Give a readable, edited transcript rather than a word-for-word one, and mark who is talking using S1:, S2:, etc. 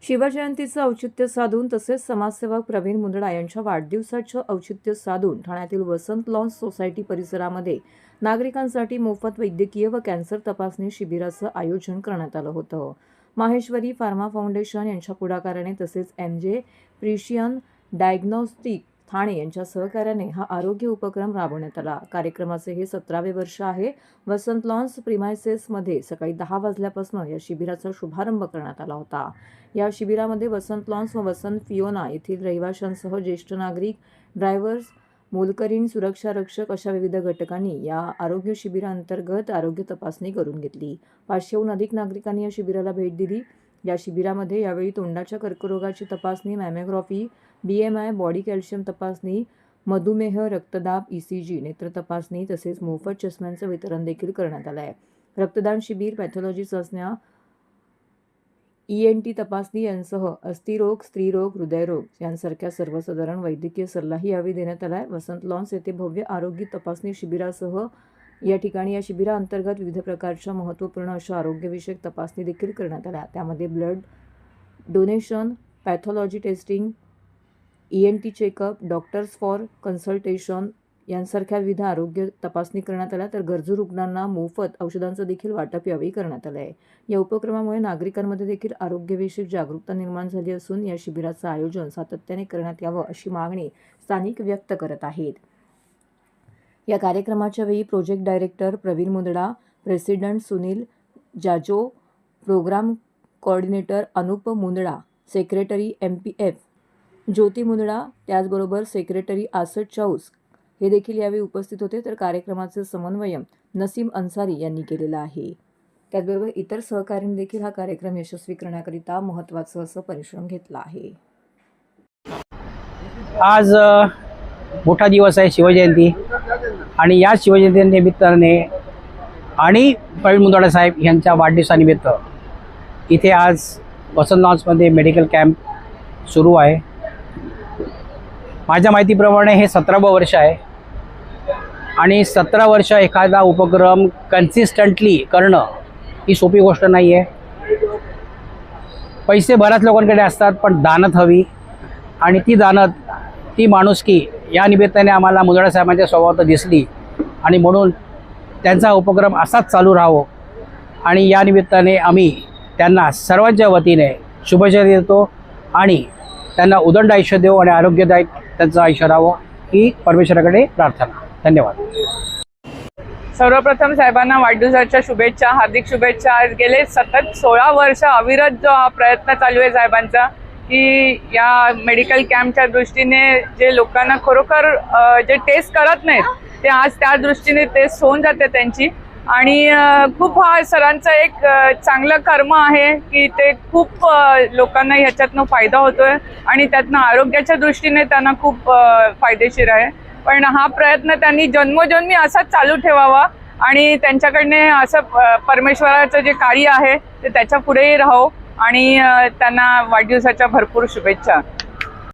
S1: शिवजयंतीचं औचित्य साधून तसेच समाजसेवक प्रवीण मुंदडा यांच्या वाढदिवसाचं औचित्य साधून ठाण्यातील वसंत लॉन्स सोसायटी परिसरामध्ये नागरिकांसाठी मोफत वैद्यकीय व कॅन्सर तपासणी शिबिराचं आयोजन करण्यात आलं होतं। माहेश्वरी फार्मा फाउंडेशन यांच्या पुढाकाराने तसेच MJ प्रिशियन डायग्नोस्टिक ठाणे यांच्या सहकार्याने हा आरोग्य उपक्रम राबवण्यात आला। कार्यक्रमाचे हे 17वे वर्ष आहे। वसंत लॉन्स प्रिमायसेसमध्ये सकाळी 10 वाजल्यापासून या शिबिराचा शुभारंभ करण्यात आला होता। या शिबिरामध्ये वसंत लॉन्स व वसंत फियोना येथील रहिवाशांसह ज्येष्ठ नागरिक, ड्रायव्हर्स, मोलकरीण, सुरक्षा रक्षक अशा विविध घटकांनी या आरोग्य शिबिरांतर्गत आरोग्य तपासणी करून घेतली। 500हून अधिक नागरिकांनी या शिबिराला भेट दिली। या शिबिरामध्ये यावेळी तोंडाच्या कर्करोगाची तपासणी, मॅमोग्राफी, BMI, बॉडी कॅल्शियम तपासणी, मधुमेह, रक्तदाब, ECG, नेत्र तपासणी तसेच मोफत चष्म्यांचं वितरण देखील करण्यात आलं आहे। रक्तदान शिबिर, पॅथॉलॉजी चाचण्या, ENT तपासणी यांसह अस्थिरोग, स्त्रीरोग, हृदयरोग यांसारख्या सर्वसाधारण वैद्यकीय सल्लाही यावेळी देण्यात आला आहे। वसंत लॉन्स येथे भव्य आरोग्य तपासणी शिबिरासह या ठिकाणी या शिबिराअंतर्गत विविध प्रकारच्या महत्त्वपूर्ण अशा आरोग्यविषयक तपासणी देखील करण्यात आल्या। त्यामध्ये blood donation, pathology testing, ENT checkup, doctors for consultation यांसारख्या विविध आरोग्य तपासणी करण्यात आल्या। तर गरजू रुग्णांना मोफत औषधांचं देखील वाटप यावेळी करण्यात आलं आहे। या उपक्रमामुळे नागरिकांमध्ये देखील आरोग्यविषयक जागरूकता निर्माण झाली असून या शिबिराचं आयोजन सातत्याने करण्यात यावं अशी मागणी स्थानिक व्यक्त करत आहेत। या कार्यक्रमाच्या वेळी project director Praveen Mundada, president Sunil Jajoo, programme coordinator Anup Mundada, secretary MPF Jyoti Mundada, त्याचबरोबर सेक्रेटरी आसट चाऊस हे देखील यावेळी उपस्थित होते। तर कार्यक्रमाचे समन्वयन नसीम अन्सारी यांनी केलेलं आहे। त्याचबरोबर इतर सहकाऱ्यांनी देखील हा कार्यक्रम यशस्वी करण्याकरिता महत्त्वाचं असं परिश्रम घेतला आहे।
S2: आज मोठा दिवस आहे, शिवजयंती, आणि या शिवजयंती निमित्ताने आणि प्रवीण मुंदडा साहेब यांच्या वाढदिवसानिमित्त इथे आज वसंत लॉन्समध्ये मेडिकल कॅम्प सुरू आहे। माझ्या माहितीप्रमाणे हे 17वं वर्ष आहे आणि 17 वर्ष एखादा उपक्रम कन्सिस्टंटली करणं ही सोपी गोष्ट नाही आहे। पैसे बऱ्याच लोकांकडे असतात, पण दानत हवी, आणि ती दानत, ती माणुसकी या निमित्ताने आम्हाला मुंदडा साहेबांच्या स्वभावात दिसली, आणि म्हणून त्यांचा उपक्रम असाच चालू राहावो आणि या निमित्ताने आम्ही त्यांना सर्वांच्या वतीने शुभेच्छा देतो आणि त्यांना उदंड आयुष्य देऊ आणि आरोग्यदायक त्यांचं आयुष्य राहावं ही परमेश्वराकडे प्रार्थना। धन्यवाद।
S3: सर्वप्रथम साहेबांना वाढदिवसाच्या शुभेच्छा, हार्दिक शुभेच्छा। गेले सतत 16 वर्ष अविरत जो हा प्रयत्न चालू आहे साहेबांचा की या मेडिकल कॅम्पच्या दृष्टीने जे लोकांना खरोखर जे टेस्ट करत नाहीत ते आज त्या दृष्टीने टेस्ट होऊन जाते त्यांची, आणि खूप हा सरांचा एक चांगलं कर्म आहे की ते खूप लोकांना ह्याच्यातनं फायदा होतोय आणि त्यातनं आरोग्याच्या दृष्टीने त्यांना खूप फायदेशीर आहे। पण हा प्रयत्न त्यांनी जन्मोजन्मी असाच चालू ठेवावा आणि त्यांच्याकडने असं परमेश्वराचं जे कार्य आहे ते त्याच्या पुढेही राहो, आणि त्यांना वाढदिवसाच्या भरपूर शुभेच्छा।